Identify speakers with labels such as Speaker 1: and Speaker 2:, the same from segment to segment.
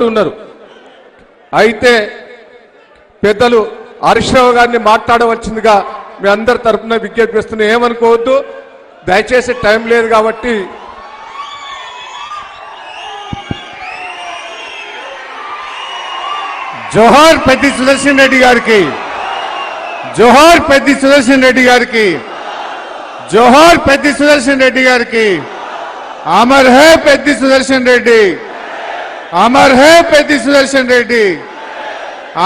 Speaker 1: ఉన్నారు. అయితే పెద్దలు హరీష్ రావు గారిని మాట్లాడవలసిందిగా మీ అందరి తరఫున విజ్ఞప్తి చేస్తున్నా. ఏమనుకోవద్దు, దయచేసి టైం లేదు కాబట్టి.
Speaker 2: జోహార్ పెద్ది సుదర్శన్ రెడ్డి గారికి, జోహార్ పెద్ది సుదర్శన్ రెడ్డి గారికి, జోహార్ పెద్ది సుదర్శన్ రెడ్డి గారికి. అమర్ హే పెద్ది సుదర్శన్ రెడ్డి, అమర్ హే పెద్ది సుదర్శన్ రెడ్డి,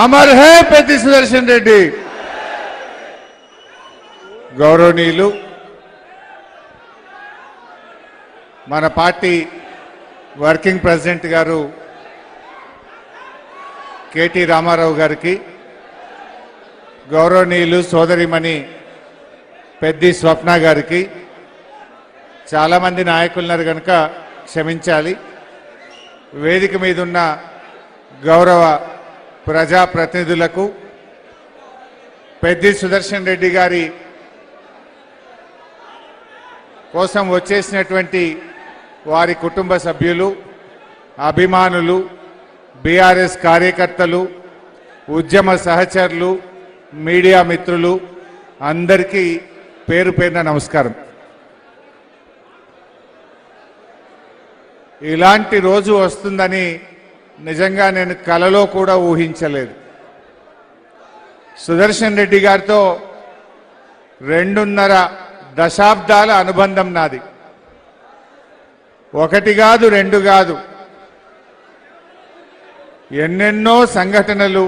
Speaker 2: అమర్ హే పెద్ది సుదర్శన్ రెడ్డి. గౌరవనీయులు మన పార్టీ వర్కింగ్ ప్రెసిడెంట్ గారు కేటీ రామారావు గారికి, గౌరవనీయులు సోదరిమణి పెద్ది స్వప్న గారికి, చాలామంది నాయకులున్నారు కనుక క్షమించాలి. వేదిక మీద ఉన్న గౌరవ ప్రజాప్రతినిధులకు, పెద్ది సుదర్శన్ రెడ్డి గారి కోసం వచ్చేసినటువంటి వారి కుటుంబ సభ్యులు, అభిమానులు, బీఆర్ఎస్ కార్యకర్తలు, ఉద్యమ సహచరులు, మీడియా మిత్రులు అందరికీ పేరు పేరున నమస్కారం. ఇలాంటి రోజు వస్తుందని నిజంగా నేను కలలో కూడా ఊహించలేదు. సుదర్శన్ రెడ్డి గారితో 2.5 దశాబ్దాల అనుబంధం నాది. 1 కాదు 2 కాదు, ఎన్నెన్నో సంఘటనలు,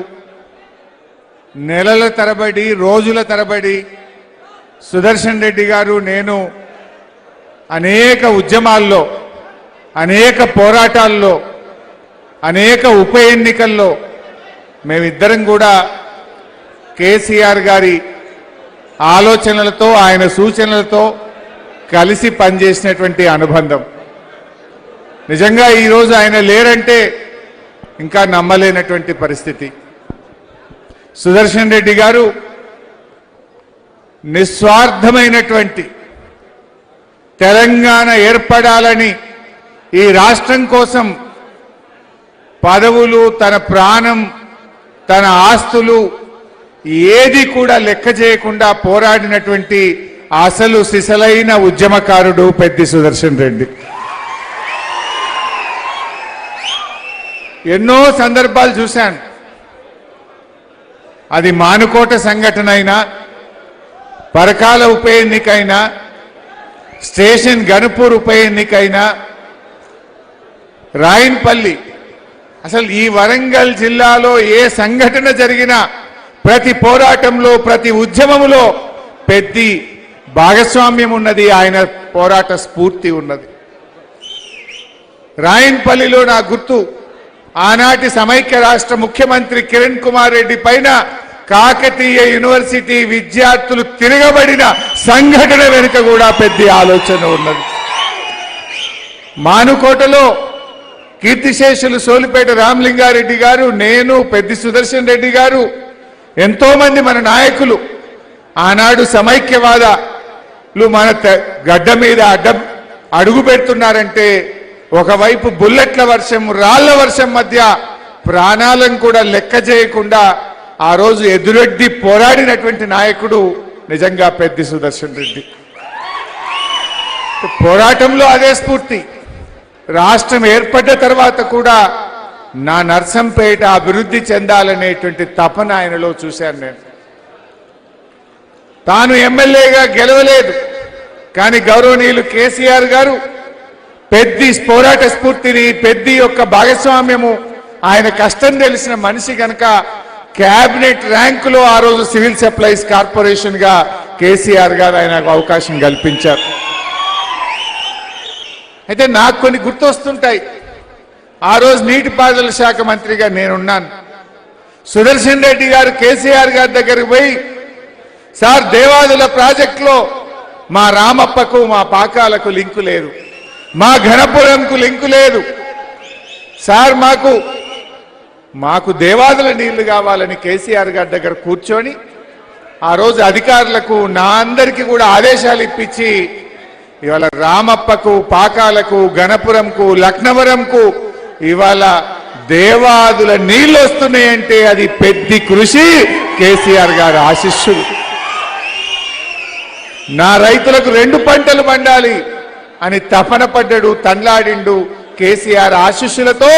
Speaker 2: నెలల తరబడి, రోజుల తరబడి సుదర్శన్ రెడ్డి గారు, నేను అనేక ఉద్యమాల్లో, అనేక పోరాటాల్లో, అనేక ఉప ఎన్నికల్లో మేమిద్దరం కూడా కేసీఆర్ గారి ఆలోచనలతో, ఆయన సూచనలతో కలిసి పనిచేసినటువంటి అనుబంధం. నిజంగా ఈరోజు ఆయన లేరంటే ఇంకా నమ్మలేనటువంటి పరిస్థితి. సుదర్శన్ రెడ్డి గారు నిస్వార్థమైనటువంటి తెలంగాణ ఏర్పడాలని, ఈ రాష్ట్రం కోసం పదవులు, తన ప్రాణం, తన ఆస్తులు ఏది కూడా లెక్క చేయకుండా పోరాడినటువంటి అసలు సిసలైన ఉద్యమకారుడు పెద్ది సుదర్శన్ రెడ్డి. ఎన్నో సందర్భాలు చూశాను. అది మానుకోట సంఘటన అయినా, పరకాల ఉప ఎన్నికైనా, స్టేషన్ గణపూర్ ఉప ఎన్నికైనా, రాయన్పల్లి, అసలు ఈ వరంగల్ జిల్లాలో ఏ సంఘటన జరిగినా ప్రతి పోరాటంలో, ప్రతి ఉద్యమంలో పెద్ది భాగస్వామ్యం ఉన్నది, ఆయన పోరాట స్ఫూర్తి ఉన్నది. రాయన్పల్లిలో నా గుర్తు, ఆనాటి సమైక్య రాష్ట్ర ముఖ్యమంత్రి కిరణ్ కుమార్ రెడ్డి పైన కాకతీయ యూనివర్సిటీ విద్యార్థులు తిరగబడిన సంఘటన వెనుక కూడా పెద్ద ఆలోచన ఉన్నది. మానుకోటలో కీర్తిశేషులు సోలిపేట రామలింగారెడ్డి గారు, నేను, పెద్ది సుదర్శన్ రెడ్డి గారు, ఎంతో మంది మన నాయకులు ఆనాడు సమైక్యవాదులు మన గడ్డ మీద అడుగు పెడుతున్నారంటే ఒకవైపు బుల్లెట్ల వర్షం, రాళ్ల వర్షం మధ్య ప్రాణాలను కూడా లెక్క చేయకుండా ఆ రోజు ఎదురెడ్డి పోరాడినటువంటి నాయకుడు నిజంగా పెద్ది సుదర్శన్ రెడ్డి. పోరాటంలో అదే స్ఫూర్తి. రాష్ట్రం ఏర్పడ్డ తర్వాత కూడా నా నర్సంపేట అభివృద్ధి చెందాలనేటువంటి తపన ఆయనలో చూశాను నేను. తాను ఎమ్మెల్యేగా గెలవలేదు, కానీ గౌరవనీయులు కేసీఆర్ గారు పెద్ది పోరాట స్ఫూర్తిని, పెద్ది యొక్క భాగస్వామ్యము, ఆయన కష్టం తెలిసిన మనిషి కనుక క్యాబినెట్ ర్యాంకులో ఆ రోజు సివిల్ సప్లైస్ కార్పొరేషన్ గా కేసీఆర్ గారు ఆయనకు అవకాశం కల్పించారు. అయితే నాకు కొన్ని గుర్తొస్తుంటాయి. ఆ రోజు నీటిపారుదల శాఖ మంత్రిగా నేనున్నాను. సుదర్శన్ రెడ్డి గారు కేసీఆర్ గారి దగ్గరికి పోయి, సార్ దేవాదుల ప్రాజెక్టులో మా రామప్పకు, మా పాకాలకు లింకు లేదు, మా ఘనపురంకు లింకు లేదు, సార్ మాకు దేవాదుల నీళ్లు కావాలని కేసీఆర్ గారి దగ్గర కూర్చొని ఆ రోజు అధికారులకు, నా అందరికీ కూడా ఆదేశాలు ఇప్పించి ఇవాళ రామప్పకు, పాకాలకు, గణపురంకు, లక్నవరంకు ఇవాళ దేవాదుల నీళ్ళు వస్తున్నాయంటే అది పెద్ద కృషి కేసీఆర్ గారి ఆశీస్సులు. నా రైతులకు 2 పంటలు పండాలి అని తపన పడ్డాడు, తన్లాడిండు. కేసీఆర్ ఆశీస్సులతో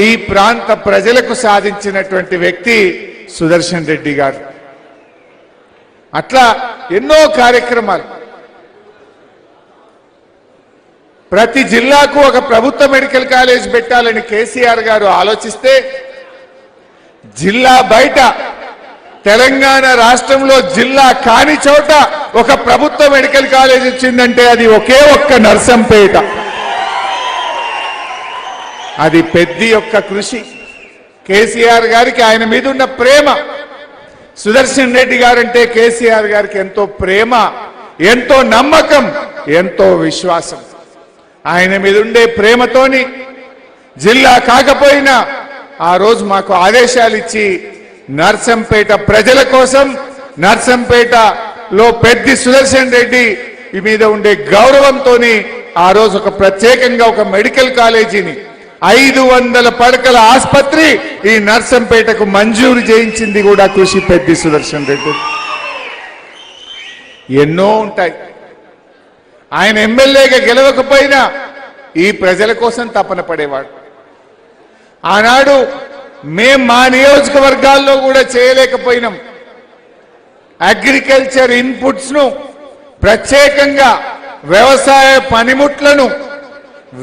Speaker 2: ఈ ప్రాంత ప్రజలకు సాధించినటువంటి వ్యక్తి సుదర్శన్ రెడ్డి గారు. అట్లా ఎన్నో కార్యక్రమాలు. ప్రతి జిల్లాకు ఒక ప్రభుత్వ మెడికల్ కాలేజ్ పెట్టాలని కేసీఆర్ గారు ఆలోచిస్తే, జిల్లా బయట తెలంగాణ రాష్ట్రంలో జిల్లా కాని చోట ఒక ప్రభుత్వ మెడికల్ కాలేజ్ వచ్చిందంటే అది ఒకే ఒక్క నర్సంపేట. అది పెద్ద యొక్క కృషి. కేసీఆర్ గారికి ఆయన మీద ఉన్న ప్రేమ. సుదర్శన్ రెడ్డి గారంటే కేసీఆర్ గారికి ఎంతో ప్రేమ, ఎంతో నమ్మకం, ఎంతో విశ్వాసం. ఆయన మీద ఉండే ప్రేమతోని జిల్లా కాకపోయినా ఆ రోజు మాకు ఆదేశాలు ఇచ్చి నర్సంపేట ప్రజల కోసం, నర్సంపేటలో పెద్ద సుదర్శన్ రెడ్డి మీద ఉండే గౌరవంతో ఆ రోజు ఒక ప్రత్యేకంగా ఒక మెడికల్ కాలేజీని 500 పడకల ఆసుపత్రి ఈ నర్సంపేటకు మంజూరు చేయించింది కూడా కృషి పెద్ద సుదర్శన్ రెడ్డి. ఎన్నో ఉంటాయి. ఆయన ఎమ్మెల్యేగా గెలవకపోయినా ఈ ప్రజల కోసం తపన పడేవాడు. ఆనాడు మా నియోజకవర్గాల్లో కూడా చేయలేకపోయినాం. అగ్రికల్చర్ ఇన్పుట్స్ ను ప్రత్యేకంగా వ్యవసాయ పనిముట్లను,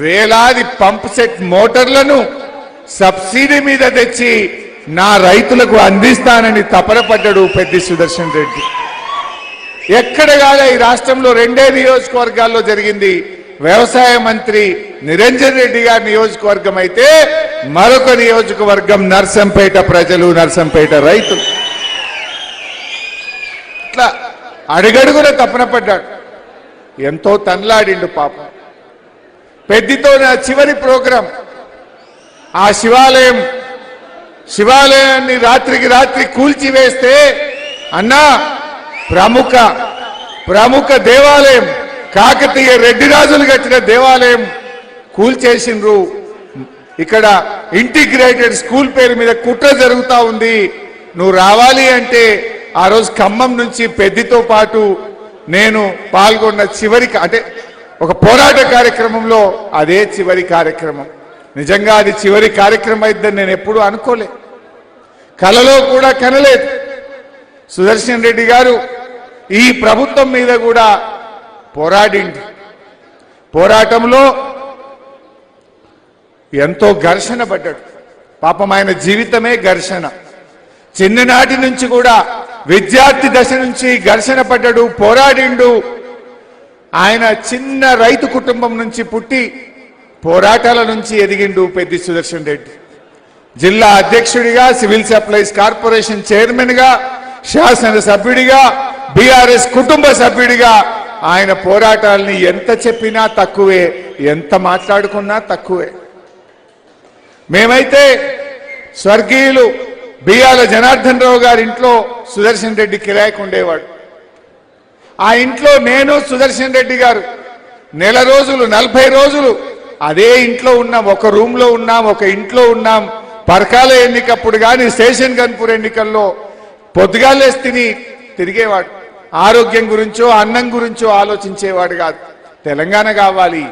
Speaker 2: వేలాది పంప్ సెట్ మోటార్లను సబ్సిడీ మీద తెచ్చి నా రైతులకు అందిస్తానని తపన పడ్డాడు పెద్ద సుదర్శన్ రెడ్డి. ఎక్కడ కాదా ఈ రాష్ట్రంలో 2 నియోజకవర్గాల్లో జరిగింది. వ్యవసాయ మంత్రి నిరంజన్ రెడ్డి గారి నియోజకవర్గం అయితే మరొక నియోజకవర్గం నర్సంపేట ప్రజలు, నర్సంపేట రైతులు. ఇట్లా అడుగడుగున తపన పడ్డాడు. ఎంతో తన్లాడిండు పాపం. పెద్దితో నా చివరి ప్రోగ్రాం ఆ శివాలయాన్ని రాత్రికి రాత్రి కూల్చివేస్తే, అన్నా ప్రముఖ దేవాలయం, కాకతీయ రెడ్డి రాజులు కట్టిన దేవాలయం కూల్చేసిండ్రు. ఇక్కడ ఇంటిగ్రేటెడ్ స్కూల్ పేరు మీద కుట్ర జరుగుతా ఉంది. నువ్వు రావాలి అంటే ఆ రోజు ఖమ్మం నుంచి పెద్దితో పాటు నేను పాల్గొన్న చివరి, అంటే ఒక పోరాట కార్యక్రమంలో అదే చివరి కార్యక్రమం. నిజంగా అది చివరి కార్యక్రమం అయిద్దని నేను ఎప్పుడూ అనుకోలే, కలలో కూడా కనలేదు. సుదర్శన్ రెడ్డి గారు ఈ ప్రభుత్వం మీద కూడా పోరాడింది. పోరాటంలో ఎంతో ఘర్షణ పడ్డాడు. పాపం ఆయన జీవితమే ఘర్షణ. చిన్ననాటి నుంచి కూడా విద్యార్థి దశ నుంచి ఘర్షణ పడ్డాడు, పోరాడిండు. ఆయన చిన్న రైతు కుటుంబం నుంచి పుట్టి పోరాటాల నుంచి ఎదిగిండు పెద్ద సుదర్శన్ రెడ్డి. జిల్లా అధ్యక్షుడిగా, సివిల్ సప్లైస్ కార్పొరేషన్ చైర్మన్ గా, శాసనసభ్యుడిగా, బీఆర్ఎస్ కుటుంబ సభ్యుడిగా ఆయన పోరాటాలని ఎంత చెప్పినా తక్కువే, ఎంత మాట్లాడుకున్నా తక్కువే. మేమైతే స్వర్గీయులు బియ్యాల జనార్దన్ రావు గారి ఇంట్లో సుదర్శన్ రెడ్డి కిరాయికి ఉండేవాడు. ఆ ఇంట్లో నేను, సుదర్శన్ రెడ్డి గారు నెల రోజులు, 40 రోజులు అదే ఇంట్లో ఉన్నాం. ఒక రూమ్ లో ఉన్నాం, ఒక ఇంట్లో ఉన్నాం. పరకాల ఎన్నికప్పుడు కానీ, స్టేషన్ గన్పూర్ ఎన్నికల్లో పొద్దుగాలేసి తిరిగేవాడు. ఆరోగ్యం గురించో అన్నం గురించో ఆలోచించేవాడు కాదు. తెలంగాణ కావాలి,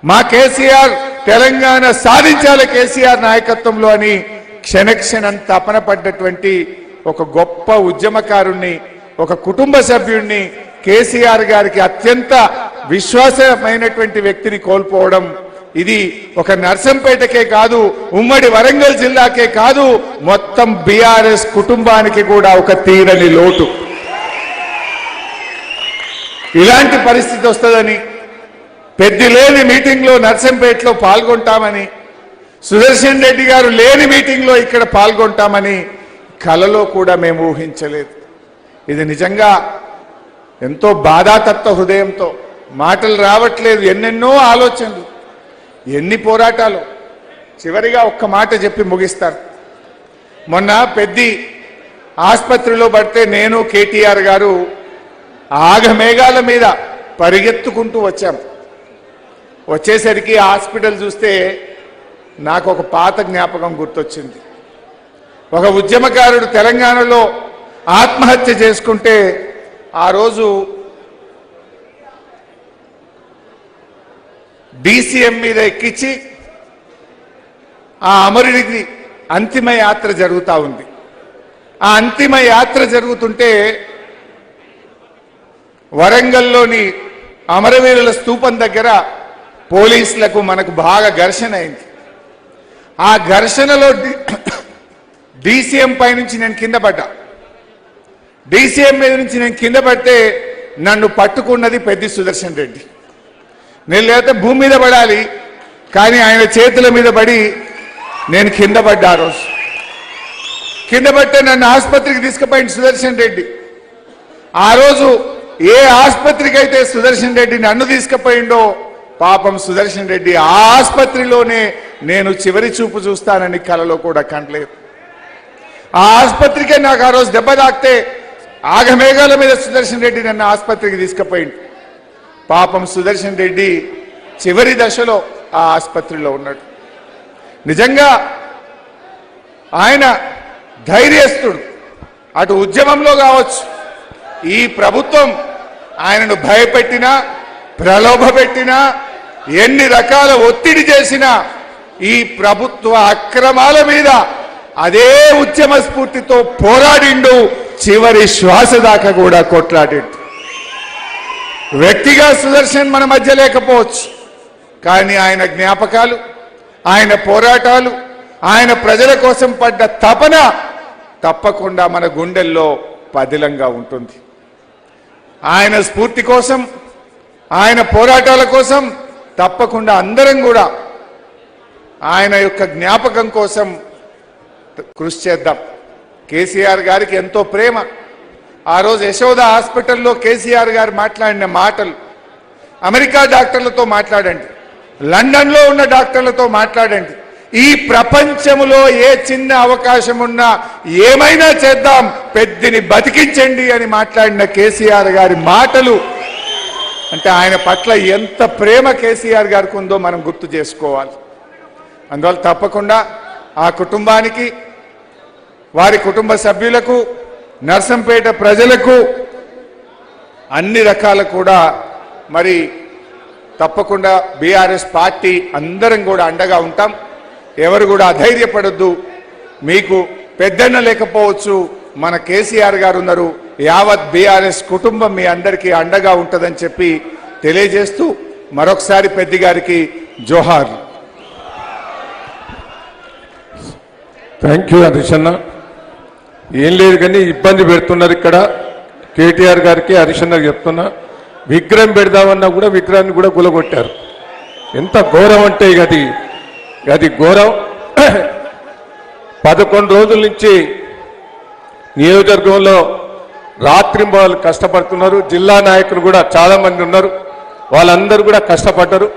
Speaker 2: మా కేసీఆర్ తెలంగాణ సాధించాలి కేసీఆర్ నాయకత్వంలో అని క్షణక్షణం తపన పడ్డటువంటి ఒక గొప్ప ఉద్యమకారుణ్ణి, ఒక కుటుంబ సభ్యుణ్ణి, కేసీఆర్ గారికి అత్యంత విశ్వాసమైనటువంటి వ్యక్తిని కోల్పోవడం ఇది ఒక నర్సంపేటకే కాదు, ఉమ్మడి వరంగల్ జిల్లాకే కాదు, మొత్తం బీఆర్ఎస్ కుటుంబానికి కూడా ఒక తీరని లోటు. ఇలాంటి పరిస్థితి వస్తుందని, పెద్ద లేని మీటింగ్లో నర్సంపేటలో పాల్గొంటామని, సుదర్శన్ రెడ్డి గారు లేని మీటింగ్లో ఇక్కడ పాల్గొంటామని కలలో కూడా మేము ఊహించలేదు. ఇది నిజంగా ఎంతో బాధాతత్వ హృదయంతో, మాటలు రావట్లేదు, ఎన్నెన్నో ఆలోచనలు, ఎన్ని పోరాటాలు. చివరిగా ఒక్క మాట చెప్పి ముగిస్తారు. మొన్న పెద్ది ఆసుపత్రిలో పడితే నేను, కేటీఆర్ గారు ఆగమేఘాల మీద పరిగెత్తుకుంటూ వచ్చాం. వచ్చేసరికి హాస్పిటల్ చూస్తే నాకు ఒక పాత జ్ఞాపకం గుర్తొచ్చింది. ఒక ఉద్యమకారుడు తెలంగాణలో ఆత్మహత్య చేసుకుంటే ఆ రోజు డీసీఎం మీద ఎక్కించి ఆ అమరుడికి అంతిమ యాత్ర జరుగుతూ ఉంది. ఆ అంతిమ యాత్ర జరుగుతుంటే వరంగల్లోని అమరవీరుల స్తూపం దగ్గర పోలీసులకు మనకు బాగా ఘర్షణ అయింది. ఆ ఘర్షణలో డీసీఎం పై నుంచి నేను కింద పడ్డా. డీసీఎం మీద నుంచి నేను కింద పడితే నన్ను పట్టుకున్నది పెద్ది సుదర్శన్ రెడ్డి. నేను లేకపోతే భూమి మీద పడాలి, కానీ ఆయన చేతుల మీద పడి నేను కింద పడ్డా. ఆ రోజు కింద పడితే నన్ను ఆసుపత్రికి తీసుకుపోయింది సుదర్శన్ రెడ్డి. ఆ రోజు ఏ ఆసుపత్రికి అయితే సుదర్శన్ రెడ్డి నన్ను తీసుకుపోయిండో పాపం సుదర్శన్ రెడ్డి ఆ ఆసుపత్రిలోనే నేను చివరి చూపు చూస్తానని కలలో కూడా కనలేదు. ఆ ఆసుపత్రికే నాకు ఆ రోజు దెబ్బ తాకితే ఆగమేఘాల మీద సుదర్శన్ రెడ్డి నన్ను ఆసుపత్రికి తీసుకుపోయింది. పాపం సుదర్శన్ రెడ్డి చివరి దశలో ఆ ఆసుపత్రిలో ఉన్నాడు. నిజంగా ఆయన ధైర్యస్తుడు. అటు ఉద్యమంలో కావచ్చు, ఈ ప్రభుత్వం ఆయనను భయపెట్టినా ప్రలోభపెట్టినా ఎన్ని రకాల ఒత్తిడి చేసినా ఈ ప్రభుత్వ అక్రమాల మీద అదే ఉద్యమ స్ఫూర్తితో పోరాడిండు. చివరి శ్వాస దాకా కూడా కొట్లాడిండు. వ్యక్తిగా సుదర్శన్ మన మధ్య లేకపోవచ్చు, కానీ ఆయన జ్ఞాపకాలు, ఆయన పోరాటాలు, ఆయన ప్రజల కోసం పడ్డ తపన తప్పకుండా మన గుండెల్లో పదిలంగా ఉంటుంది. ఆయన స్ఫూర్తి కోసం, ఆయన పోరాటాల కోసం తప్పకుండా అందరం కూడా ఆయన యొక్క జ్ఞాపకం కోసం కృషి చేద్దాం. కేసీఆర్ గారికి ఎంతో ప్రేమ. ఆ రోజు యశోద హాస్పిటల్లో కేసీఆర్ గారు మాట్లాడిన మాటలు, అమెరికా డాక్టర్లతో మాట్లాడండి, లండన్లో ఉన్న డాక్టర్లతో మాట్లాడండి, ఈ ప్రపంచంలో ఏ చిన్న అవకాశం ఉన్నా ఏమైనా చేద్దాం, పెద్దిని బతికించండి అని మాట్లాడిన కేసీఆర్ గారి మాటలు అంటే ఆయన పట్ల ఎంత ప్రేమ కేసీఆర్ గారికి ఉందో మనం గుర్తు చేసుకోవాలి. అందువల్ల తప్పకుండా ఆ కుటుంబానికి, వారి కుటుంబ సభ్యులకు, నర్సంపేట ప్రజలకు అన్ని రకాల కూడా మరి తప్పకుండా బీఆర్ఎస్ పార్టీ అందరం కూడా అండగా ఉంటాం. ఎవరు కూడా అధైర్యపడొద్దు. మీకు పెద్దన్న లేకపోవచ్చు, మన కేసీఆర్ గారు ఉన్నారు. యావత్ బీఆర్ఎస్ కుటుంబం మీ అందరికీ అండగా ఉంటుందని చెప్పి తెలియజేస్తూ మరొకసారి పెద్ది గారికి జోహార్.
Speaker 1: థ్యాంక్ యూ హరీష్ అన్న. ఏం లేదు కానీ ఇబ్బంది పెడుతున్నారు ఇక్కడ. కేటీఆర్ గారికి హరీష్ అన్నకి చెప్తున్నా, విగ్రహం పెడదామన్నా కూడా విగ్రహాన్ని కూడా గులగొట్టారు. ఎంత ఘోరం అంటే అది ఘోరం. 11 రోజుల నుంచి నియోజకవర్గంలో రాత్రింబవళ్ళు కష్టపడుతున్నారు. జిల్లా నాయకులు కూడా చాలా మంది ఉన్నారు. వాళ్ళందరూ కూడా కష్టపడ్డారు.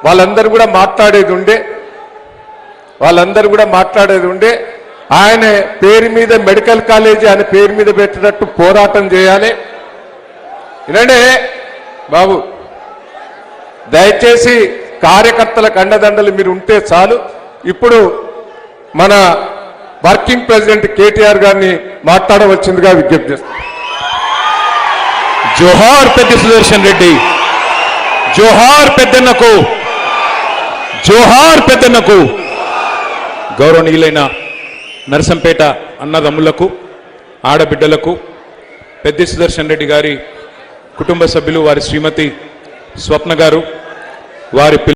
Speaker 1: వాళ్ళందరూ కూడా మాట్లాడేది ఉండే ఆయన పేరు మీద మెడికల్ కాలేజీ ఆయన పేరు మీద పెట్టేటట్టు పోరాటం చేయాలి. వినండి బాబు, దయచేసి కార్యకర్తలకు అండదండలు మీరు ఉంటే చాలు. ఇప్పుడు మన వర్కింగ్ ప్రెసిడెంట్ కేటీఆర్ గారిని మాట్లాడవలసిందిగా విజ్ఞప్తి చేస్తాం.
Speaker 3: జోహార్ పెద్ది సుదర్శన్ రెడ్డి, జోహార్ పెద్దన్నకు, జోహార్ పెద్దన్నకు. గౌరవనీయులైన నర్సంపేట అన్నదమ్ములకు, ఆడబిడ్డలకు, పెద్ది సుదర్శన్ రెడ్డి గారి కుటుంబ సభ్యులు, వారి శ్రీమతి స్వప్న గారు, వారి